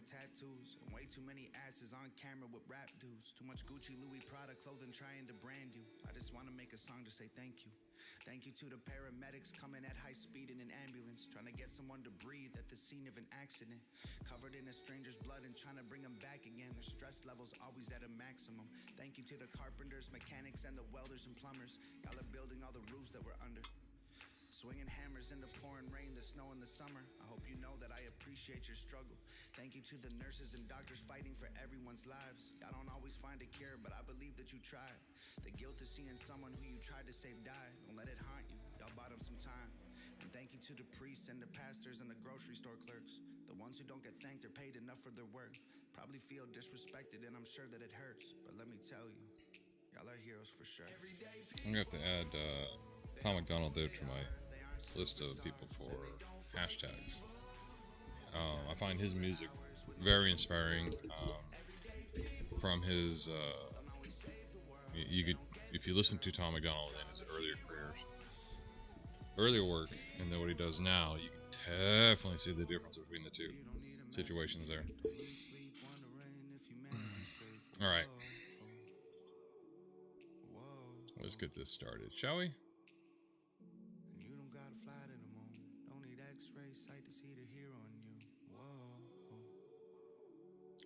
with tattoos, and way too many asses on camera with rap dudes. Too much Gucci, Louis, Prada clothing trying to brand you. I just want to make a song to say thank you. Thank you to the paramedics coming at high speed in an ambulance, trying to get someone to breathe at the scene of an accident. Covered in a stranger's blood and trying to bring them back again. Their stress levels always at a maximum. Thank you to the carpenters, mechanics, and the welders and plumbers. Y'all are building all the roofs that we're under. Swinging hammers in the pouring rain, the snow in the summer. I hope you know that I appreciate your struggle. Thank you to the nurses and doctors fighting for everyone's lives. Y'all don't always find a cure, but I believe that you tried. The guilt of seeing someone who you tried to save die, don't let it haunt you. Y'all bought them some time. And thank you to the priests and the pastors and the grocery store clerks. The ones who don't get thanked or paid enough for their work. Probably feel disrespected, and I'm sure that it hurts. But let me tell you, y'all are heroes for sure. I'm gonna have to add Tom McDonald there to my list of people for hashtags. I find his music very inspiring. From his, you could, if you listen to Tom McDonald in his earlier work, and then what he does now, you can definitely see the difference between the two situations there. All right, let's get this started, shall we?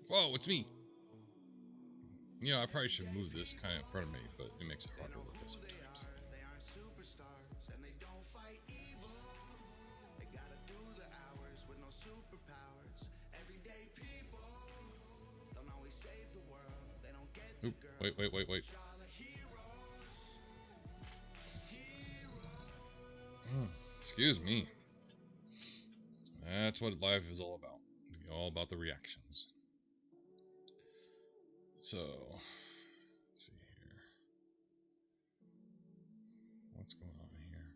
Whoa, it's me. Yeah, I probably should move this kind of in front of me, but it makes it hard to look at sometimes. Oop, wait. Excuse me. That's what life is all about. All about the reactions. So, let's see here. What's going on here?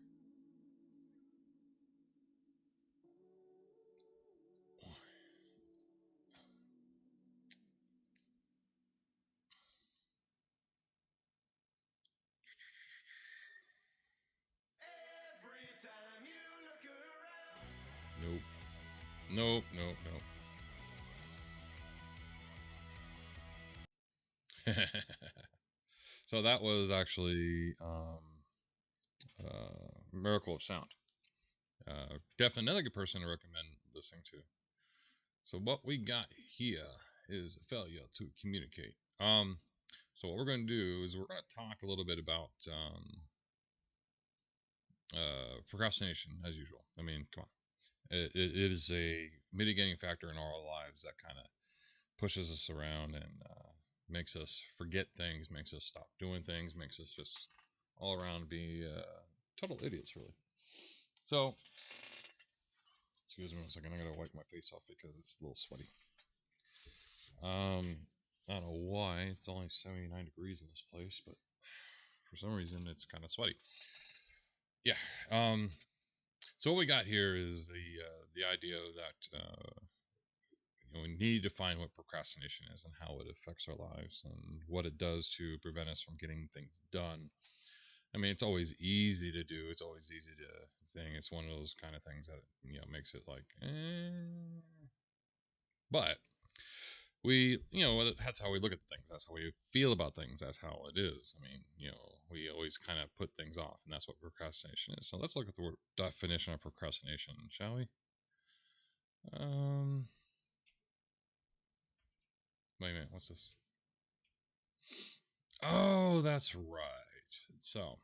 Nope. So that was actually Miracle of Sound. Definitely another good person to recommend listening to. So what we got here is failure to communicate. So what we're going to do is we're going to talk a little bit about procrastination, as usual. I mean, come on. It is a mitigating factor in our lives that kind of pushes us around and makes us forget things, makes us stop doing things, makes us just all around be total idiots, really. So, excuse me one second, I gotta wipe my face off because it's a little sweaty. I don't know why, it's only 79 degrees in this place, but for some reason it's kind of sweaty. Yeah. So what we got here is the idea that we need to find what procrastination is and how it affects our lives and what it does to prevent us from getting things done. I mean, it's always easy to do. It's always easy to think. It's one of those kind of things that makes it like, But that's how we look at things. That's how we feel about things. That's how it is. I mean, we always kind of put things off, and that's what procrastination is. So let's look at the definition of procrastination, shall we? Wait a minute, what's this? Oh, that's right. So,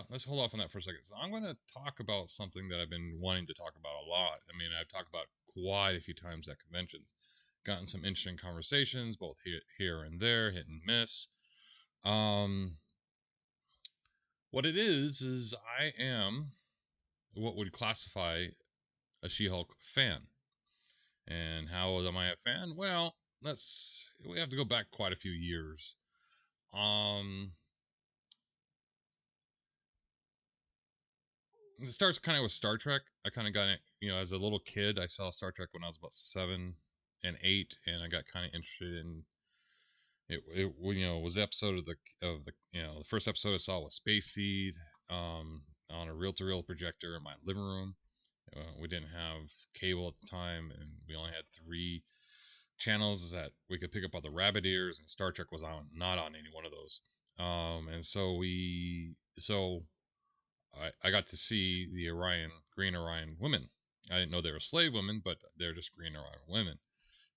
let's hold off on that for a second. So I'm going to talk about something that I've been wanting to talk about a lot. I mean, I've talked about quite a few times at conventions. Gotten some interesting conversations, both here and there, hit and miss. What it is I am what would classify a She-Hulk fan. And how am I a fan? Well, we have to go back quite a few years. It starts kind of with Star Trek. I kind of got it, as a little kid. I saw Star Trek when I was about 7 and 8, and I got kind of interested in it. It was the episode of the first episode I saw was Space Seed on a reel-to-reel projector in my living room. We didn't have cable at the time, and we only had 3 channels that we could pick up on the rabbit ears, and Star Trek was not on any one of those. And so I got to see the Green Orion women. I didn't know they were slave women, but they're just Green Orion women.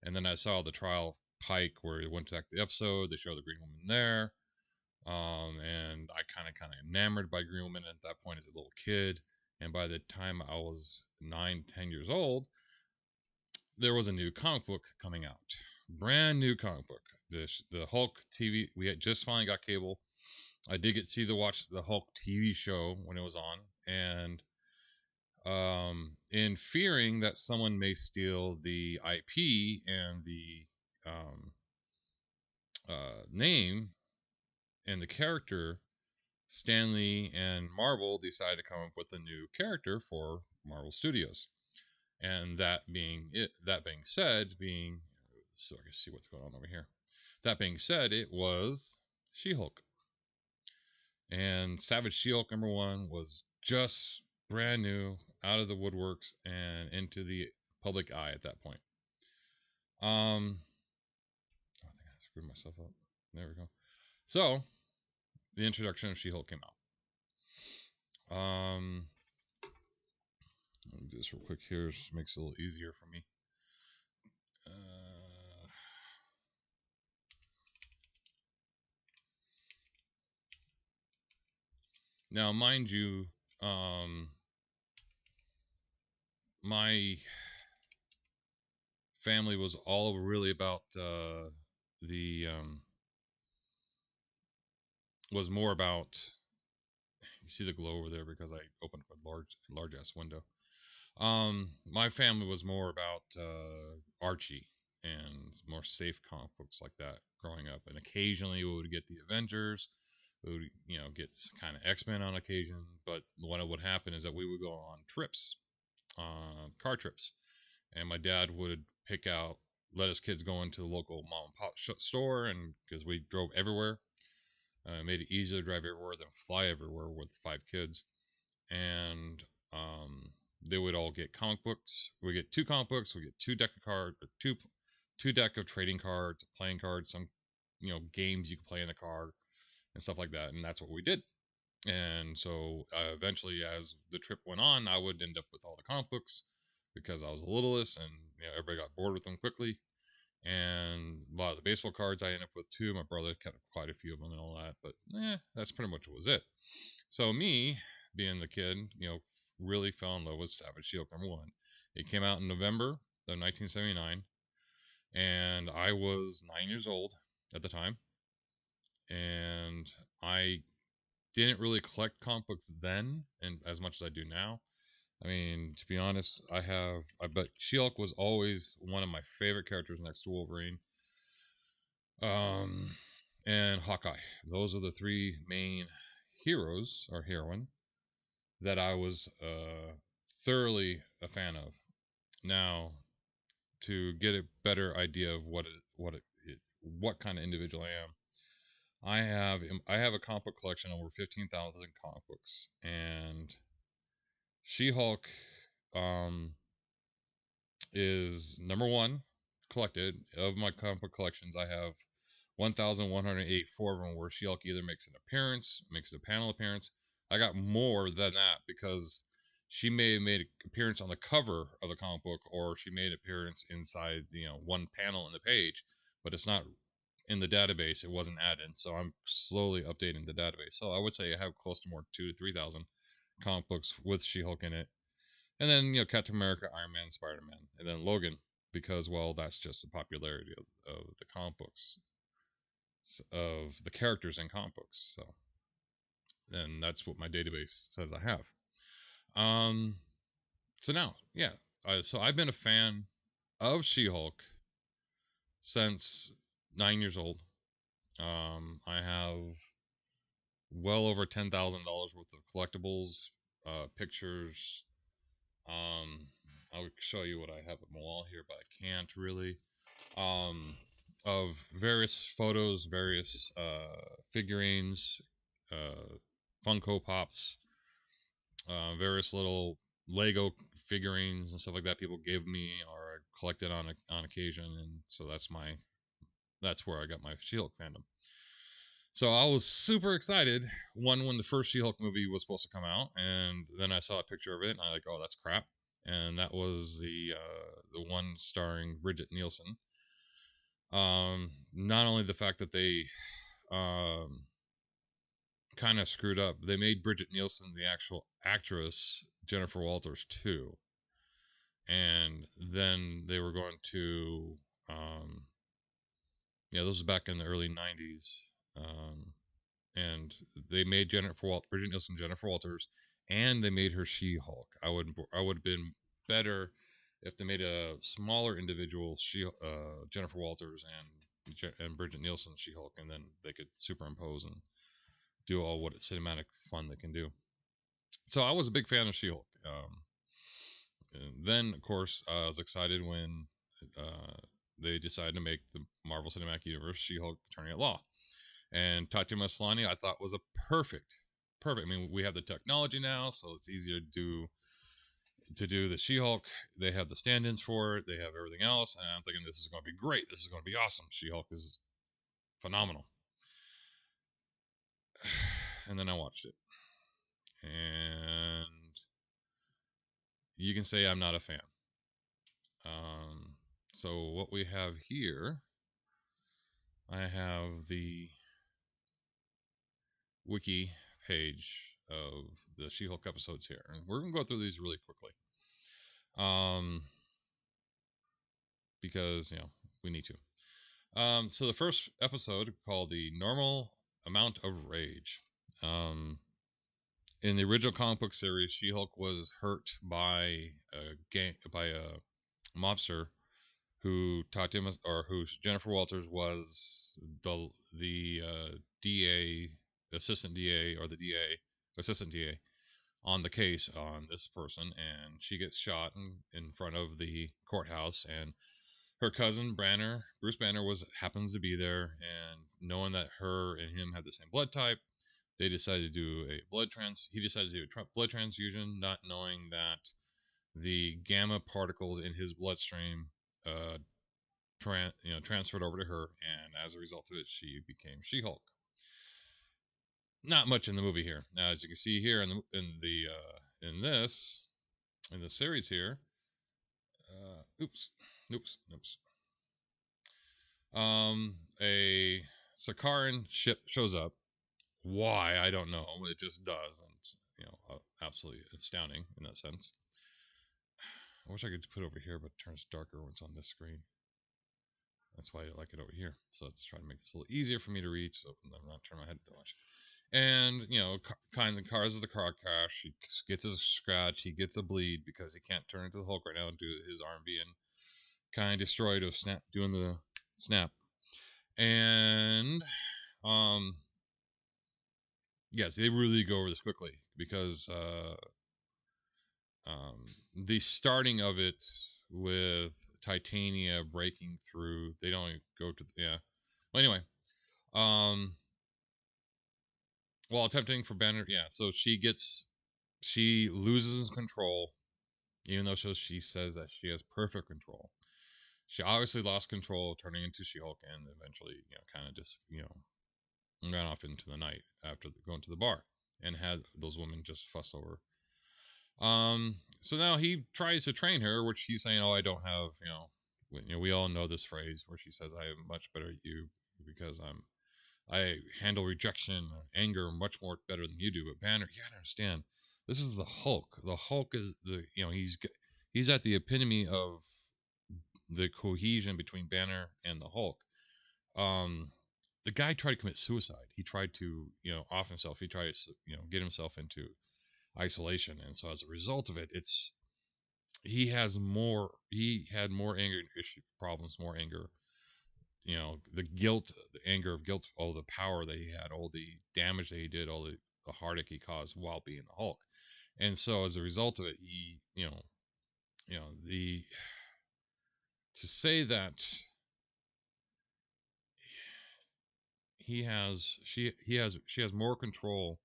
And then I saw the trial of Pike, where he went back to the episode. They show the Green Woman there. And I kind of enamored by Green Woman at that point as a little kid. And by the time I was 9, 10 years old, there was a new comic book coming out. Brand new comic book. The Hulk TV. We had just finally got cable. I did get to watch the Hulk TV show when it was on, and in fearing that someone may steal the IP and the name and the character, Stanley and Marvel decided to come up with a new character for Marvel Studios. And that being said, so I can see what's going on over here. That being said, it was She-Hulk. And Savage She-Hulk #1 was just brand new, out of the woodworks and into the public eye at that point. I think I screwed myself up. There we go. So, the introduction of She-Hulk came out. Let me do this real quick here. Just makes it a little easier for me. Now, mind you, my family was all really about was more about. You see the glow over there because I opened up a large ass window. My family was more about Archie and more safe comic books like that growing up, and occasionally we would get the Avengers. We would, get kind of X-Men on occasion, but what would happen is that we would go on trips, car trips, and my dad would let us kids go into the local mom and pop store, and because we drove everywhere, it made it easier to drive everywhere than fly everywhere with 5 kids, and they would all get comic books. We get 2 comic books. We get 2 deck of cards, or two deck of trading cards, playing cards, some games you could play in the car and stuff like that. And that's what we did. And so eventually, as the trip went on, I would end up with all the comic books because I was the littlest, and everybody got bored with them quickly. And a lot of the baseball cards I ended up with too. My brother kept quite a few of them and all that, but that's pretty much what was it. So me, being the kid, really fell in love with Savage She-Hulk #1. It came out in November of 1979, and I was 9 years old at the time, and I didn't really collect comic books then, and as much as I do now. I mean, to be honest, but She-Hulk was always one of my favorite characters next to Wolverine. And Hawkeye. Those are the 3 main heroes or heroine that I was thoroughly a fan of. Now, to get a better idea of what kind of individual I am, I have a comic book collection of over 15,000 comic books, and She-Hulk is #1 collected. Of my comic book collections, I have 1,108. 4 of them where She-Hulk either makes an appearance, makes a panel appearance. I got more than that because she may have made an appearance on the cover of the comic book, or she made an appearance inside one panel in the page, but it's not in the database. It wasn't added, so I'm slowly updating the database. So I would say I have close to more 2,000 to 3,000 comic books with She-Hulk in it. And then, Captain America, Iron Man, Spider-Man, and then Logan, because, well, that's just the popularity of the comic books, of the characters in comic books. So, and that's what my database says I have. So now, yeah, so I've been a fan of She-Hulk since 9 years old. I have well over $10,000 worth of collectibles, pictures. I'll show you what I have on my wall here, but I can't really. Of various photos, various figurines, Funko Pops, various little Lego figurines and stuff like that people gave me or I collected on occasion, and so that's where I got my She-Hulk fandom. So I was super excited when the first She-Hulk movie was supposed to come out, and then I saw a picture of it, and I like, oh, that's crap. And that was the one starring Bridget Nielsen. Not only the fact that they kind of screwed up, they made Bridget Nielsen the actual actress Jennifer Walters too, and then they were going to, yeah, this was back in the early '90s. And they made Bridget Nielsen Jennifer Walters, and they made her She-Hulk. I would have been better if they made a smaller individual Jennifer Walters and Bridget Nielsen She-Hulk, and then they could superimpose and do all what cinematic fun they can do. So I was a big fan of She-Hulk. And then, of course, I was excited when they decided to make the Marvel Cinematic Universe She-Hulk Attorney at Law. And Tatiana Maslany, I thought was a perfect. I mean, we have the technology now, so it's easier to do the She-Hulk. They have the stand-ins for it. They have everything else, and I'm thinking this is going to be great. This is going to be awesome. She-Hulk is phenomenal. And then I watched it, and you can say I'm not a fan. So what we have here, I have the wiki page of the She-Hulk episodes here, and we're gonna go through these really quickly, because we need to. So the first episode, called "The Normal Amount of Rage," in the original comic book series, She-Hulk was hurt by a mobster who taught him, or who Jennifer Walters was the DA, assistant DA, or the DA assistant DA on the case on this person, and she gets shot in front of the courthouse, and her cousin Bruce Banner, happens to be there, and knowing that her and him had the same blood type, they decided to do a he decided to do a blood transfusion, not knowing that the gamma particles in his bloodstream transferred over to her, and as a result of it, she became She-Hulk. Not much in the movie here. Now, as you can see here in the series here, oops. A Sakaran ship shows up. Why, I don't know. It just does, and it's, absolutely astounding in that sense. I wish I could put it over here, but it turns darker when it's on this screen. That's why I like it over here. So let's try to make this a little easier for me to read, so I'm not turning my head too much. And kind of causes the car crash. He gets a scratch. He gets a bleed because he can't turn into the Hulk right now due to his arm being kind of destroyed of doing the snap. And yes, they really go over this quickly because the starting of it with Titania breaking through, they don't go to well, anyway, while attempting for Banner, so she loses control, even though she says that she has perfect control. She obviously lost control, turning into She-Hulk, and eventually kind of just ran off into the night after going to the bar and had those women just fuss over. So now he tries to train her, which she's saying, "Oh, I don't have, we all know this phrase where she says, I am much better at you because I handle rejection, anger much more better than you do." But Banner, you gotta understand, this is the Hulk. The Hulk is he's at the epitome of the cohesion between Banner and the Hulk. The guy tried to commit suicide. He tried to, off himself. He tried to, get himself into isolation, and so as a result of it, he had more anger problems, more anger, the guilt, the anger of guilt, all the power that he had, all the damage that he did, all the heartache he caused while being the Hulk. And so as a result of it, he the to say that she has more control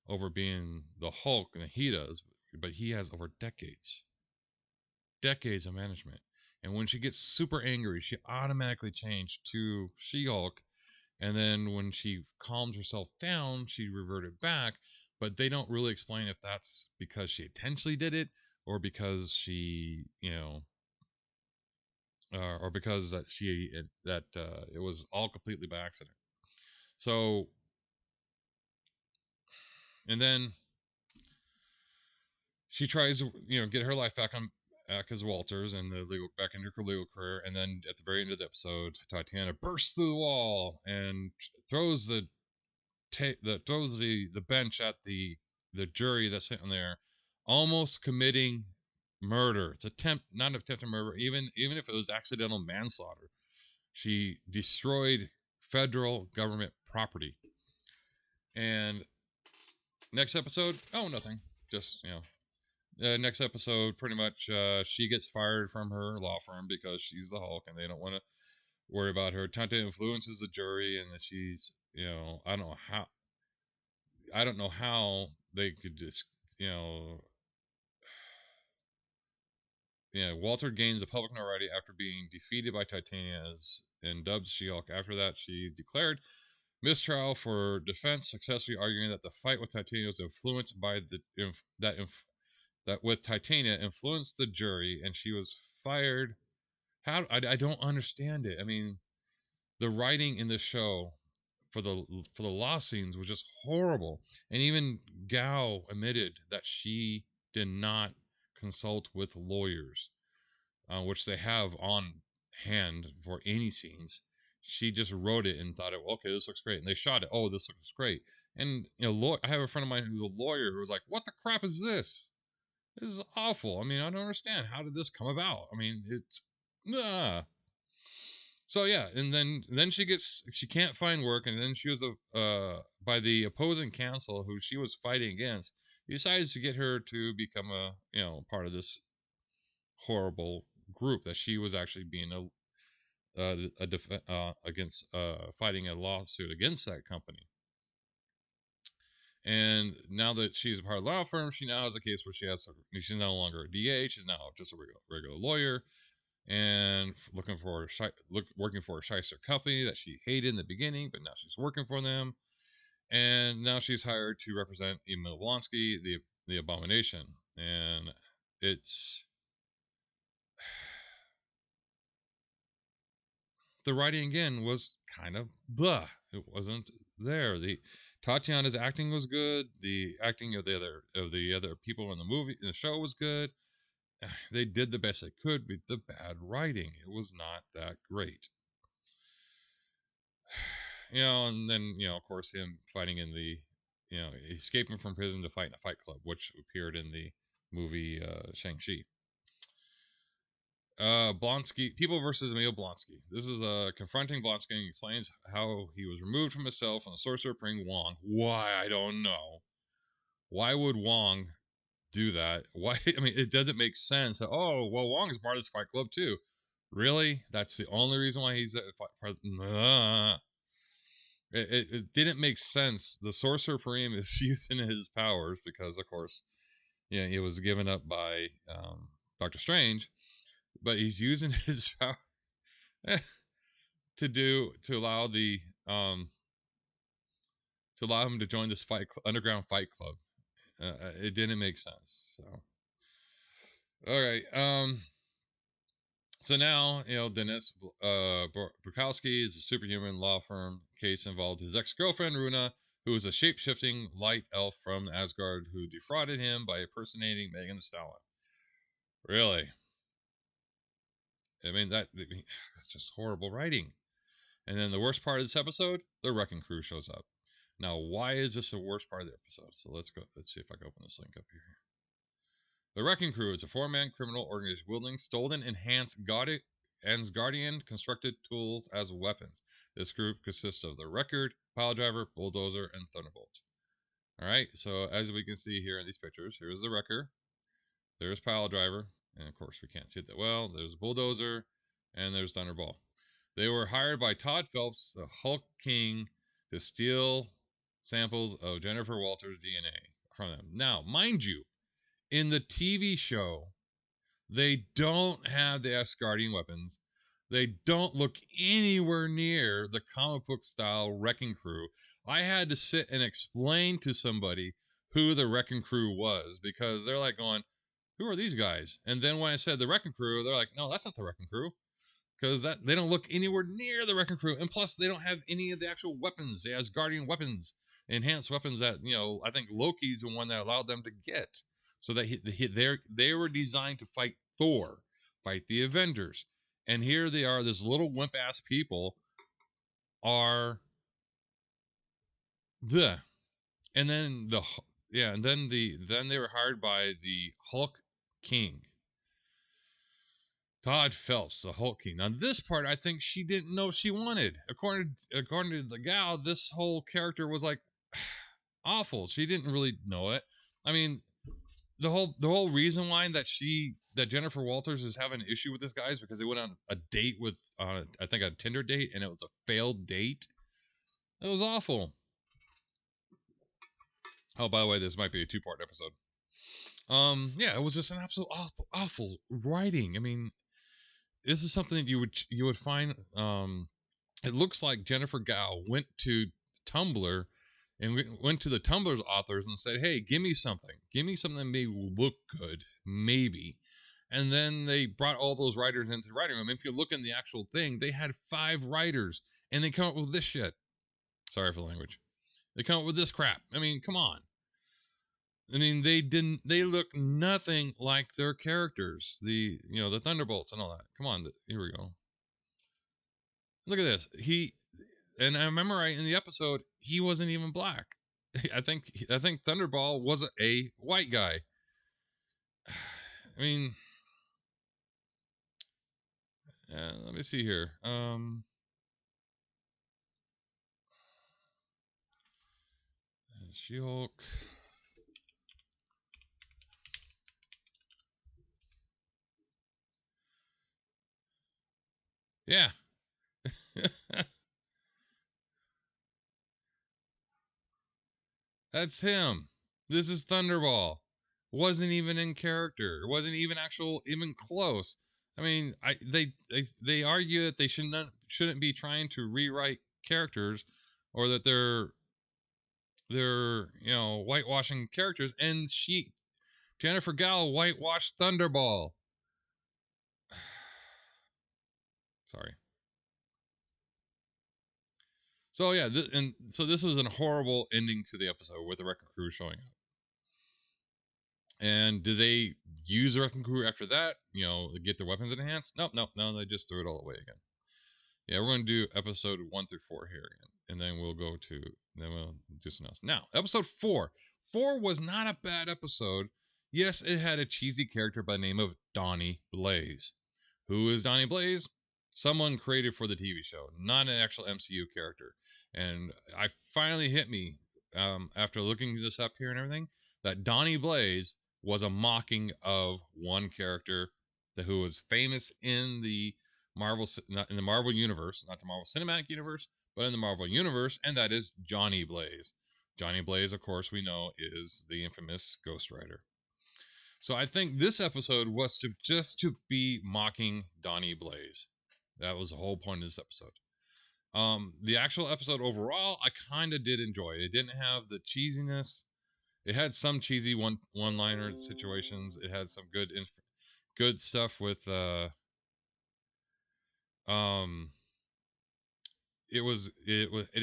over being the Hulk than he does, but he has over decades of management. And when she gets super angry, she automatically changed to She-Hulk. And then when she calmed herself down, she reverted back. But they don't really explain if that's because she intentionally did it or because she, or because it was all completely by accident. So, and then she tries to, get her life back on as Walters and back into her legal career. And then at the very end of the episode, Titania bursts through the wall and throws the bench at the jury that's sitting there, almost committing murder. It's not attempted murder, even if it was accidental manslaughter. She destroyed federal government property. And next episode, nothing. Just, next episode, pretty much, she gets fired from her law firm because she's the Hulk and they don't want to worry about her. Tanta influences the jury, and that she's, I don't know how they could just, Walter gains a public notoriety after being defeated by Titania and dubbed She-Hulk. After that, she declared mistrial for defense, successfully arguing that the fight with Titania was influenced by that with Titania influenced the jury, and she was fired. I don't understand it. I mean, the writing in the show for the law scenes was just horrible, and even Gao admitted that she did not consult with lawyers, which they have on hand for any scenes. She just wrote it and thought, okay, this looks great, and they shot it. Oh, this looks great. And I have a friend of mine who's a lawyer who was like, "What the crap is this? This is awful. I mean, I don't understand. How did this come about? I mean, it's So yeah, and then she can't find work, and then she was by the opposing counsel who she was fighting against. He decides to get her to become a part of this horrible group that she was actually being against fighting a lawsuit against that company. And now that she's a part of the law firm, she now has a case where she's no longer a DA. She's now just a regular lawyer, and working for a shyster company that she hated in the beginning, but now she's working for them. And now she's hired to represent Emil Blonsky, the Abomination. And it's the writing again was kind of blah. It wasn't there. The Tatiana's acting was good. The acting of the other people in the show was good. They did the best they could with the bad writing. It was not that great. And then, of course, him fighting in the, escaping from prison to fight in a fight club, which appeared in the movie Shang-Chi. Blonsky, People versus Emil Blonsky. This is confronting Blonsky and explains how he was removed from himself and the Sorcerer Supreme Wong. Why? I don't know. Why would Wong do that? Why? I mean, it doesn't make sense. Oh, well, Wong is part of this fight club too. Really? That's the only reason why he's part of... It didn't make sense. The Sorcerer Supreme is using his powers because, of course, he was given up by Doctor Strange, but he's using his power to allow him to join this underground fight club. It didn't make sense. So, all right. So now, Dennis Bukowski is a superhuman law firm case involved his ex-girlfriend, Runa, who is a shape-shifting light elf from Asgard who defrauded him by impersonating Megan Thee Stallion. Really? I mean, that's just horrible writing. And then the worst part of this episode, the Wrecking Crew shows up. Now, why is this the worst part of the episode? So let's see if I can open this link up here. The Wrecking Crew is a four-man criminal organization wielding stolen enhanced Asgardian constructed tools as weapons. This group consists of the Wrecker, Piledriver, Bulldozer, and Thunderbolt. All right, so as we can see here in these pictures, here's the Wrecker, there's Piledriver, and of course we can't see it that well. There's Bulldozer, and there's Thunderbolt. They were hired by Todd Phelps, the Hulk King, to steal samples of Jennifer Walters' DNA from them. Now, mind you, In the TV show, they don't have the Asgardian weapons. They don't look anywhere near the comic book style Wrecking Crew. I had to sit and explain to somebody who the Wrecking Crew was because they're like going, who are these guys? And then when I said the Wrecking Crew, they're like, no, that's not the Wrecking Crew. Because that they don't look anywhere near the Wrecking Crew, and plus they don't have any of the actual weapons, the Asgardian weapons, enhanced weapons that I think Loki's the one that allowed them to get. So that they were designed to fight Thor, fight the Avengers, and here they are. This little wimp ass people are the, and then the and then they were hired by the Hulk King. Todd Phelps, the Hulk King. Now, this part, I think she didn't know she wanted. According to the gal, this whole character was like awful. She didn't really know it. I mean, the whole reason why that Jennifer Walters is having an issue with this guy is because they went on a date with, I think, a Tinder date, and it was a failed date. It was awful. Oh, by the way, this might be a 2-part episode. Yeah, it was just an absolute awful writing. I mean, this is something that you would find. It looks like Jennifer Gao went to Tumblr and went to the Tumblr's authors and said, "Hey, give me something that may look good, maybe." And then they brought all those writers into the writing room. If you look in the actual thing, they had 5 writers, and they come up with this shit. Sorry for the language. They come up with this crap. I mean, come on. I mean, they look nothing like their characters. The Thunderbolts and all that. Come on, here we go. Look at this. And I remember in the episode, he wasn't even black. I think Thunderball was a white guy. I mean, let me see here. She-Hulk. Yeah. That's him. This is Thunderball. Wasn't even in character. Wasn't even even close. I mean, they argue that they shouldn't be trying to rewrite characters, or that they're whitewashing characters, and Jennifer Gao whitewashed Thunderball. Sorry. So yeah, this was a horrible ending to the episode with the Wrecking Crew showing up. And did they use the Wrecking Crew after that? Get their weapons enhanced? Nope. No, they just threw it all away again. Yeah, we're going to do episode 1 through 4 here again, and then we'll do something else. Now, episode 4. 4 was not a bad episode. Yes, it had a cheesy character by the name of Donnie Blaze. Who is Donnie Blaze? Someone created for the TV show, not an actual MCU character. And I finally hit me after looking this up here and everything that Donnie Blaze was a mocking of one character who was famous in the Marvel universe, not the Marvel Cinematic Universe, but in the Marvel Universe, and that is Johnny Blaze. Johnny Blaze, of course, we know is the infamous Ghost Rider. So I think this episode was just to be mocking Donnie Blaze. That was the whole point of this episode. The actual episode overall, I kind of did enjoy. It didn't have the cheesiness. It had some cheesy one-liner situations. It had some good stuff with it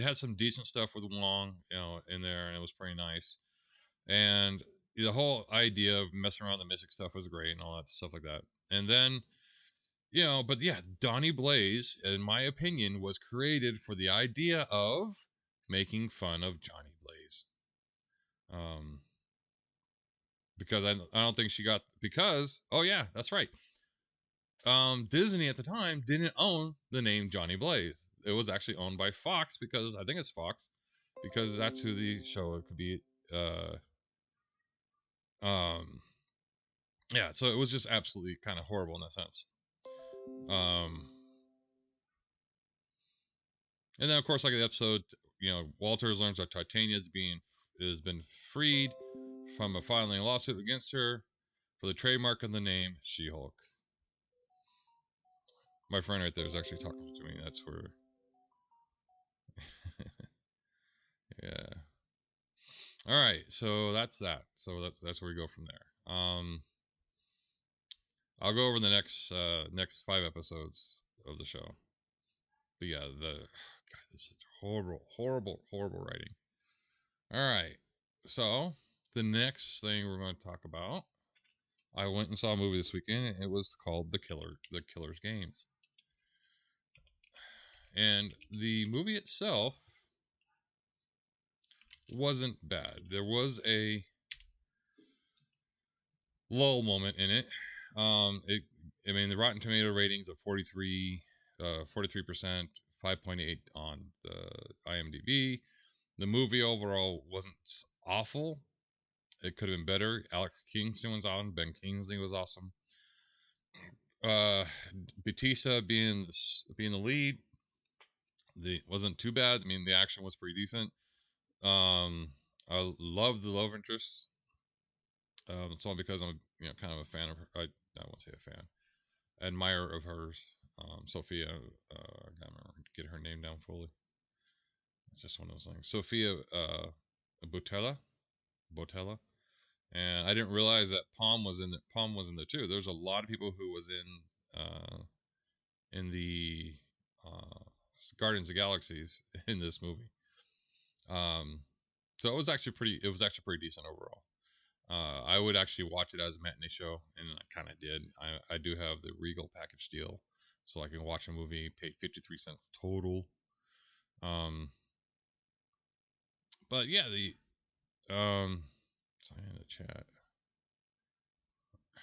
had some decent stuff with Wong, in there, and it was pretty nice. And the whole idea of messing around the Mystic stuff was great and all that stuff like that. And then, but yeah, Donnie Blaze, in my opinion, was created for the idea of making fun of Johnny Blaze. Because I don't think she got, because, oh yeah, that's right. Disney at the time didn't own the name Johnny Blaze. It was actually owned by Fox, because I think it's Fox, because that's who the show could be. Yeah, so it was just absolutely kind of horrible in that sense. And then of course, like the episode, Walters learns that Titania has been freed from a filing lawsuit against her. for the trademark of the name She-Hulk. My friend right there is actually talking to me. That's where. Yeah. All right, so that's that. So that's where we go from there. I'll go over the next 5 episodes of the show. But yeah, God, this is horrible writing. All right, so the next thing we're going to talk about, I went and saw a movie this weekend. And it was called The Killer's Games, and the movie itself wasn't bad. There was a lull moment in it. I mean, the Rotten Tomato ratings of 43%, 5.8 on the IMDb. The movie overall wasn't awful. It could have been better. Alex Kingston was on. Ben Kingsley was awesome. Batista being the lead, wasn't too bad. I mean, the action was pretty decent. I love the love interest. It's all because I'm kind of a fan of her. I won't say a fan, admirer of hers. Sophia, I can't remember, get her name down fully. It's just one of those things. Sophia Botella, and I didn't realize that Palm was in there too. There's a lot of people who was in the Guardians of Galaxies in this movie. So it was actually pretty decent overall. I would actually watch it as a matinee show, and I kind of did. I do have the Regal package deal, so I can watch a movie, pay 53 cents total. But yeah, sorry in the chat. I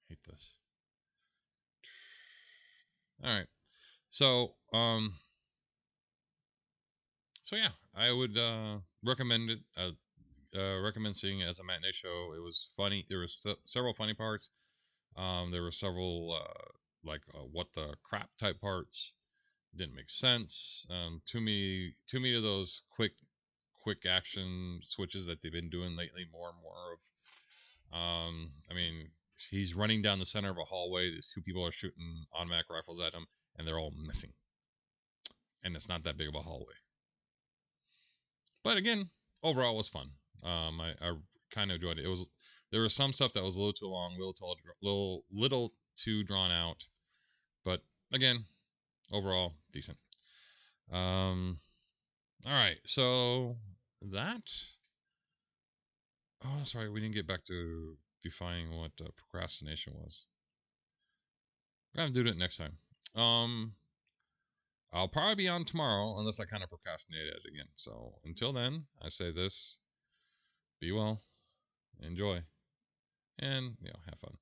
hate this. All right, so yeah, I would recommend it. Recommend seeing it as a matinee show. It was funny. There was several funny parts. There were several what the crap type parts. Didn't make sense. Too many of those quick action switches that they've been doing lately, more and more of. I mean, he's running down the center of a hallway. These 2 people are shooting automatic rifles at him, and they're all missing. And it's not that big of a hallway. But again, overall, it was fun. I kind of enjoyed it. There was some stuff that was a little too long, little too drawn out. But again, overall, decent. All right, so that. Oh, sorry, we didn't get back to defining what procrastination was. We're gonna do it next time. I'll probably be on tomorrow unless I kind of procrastinate it again. So until then, I say this: be well, enjoy, and have fun.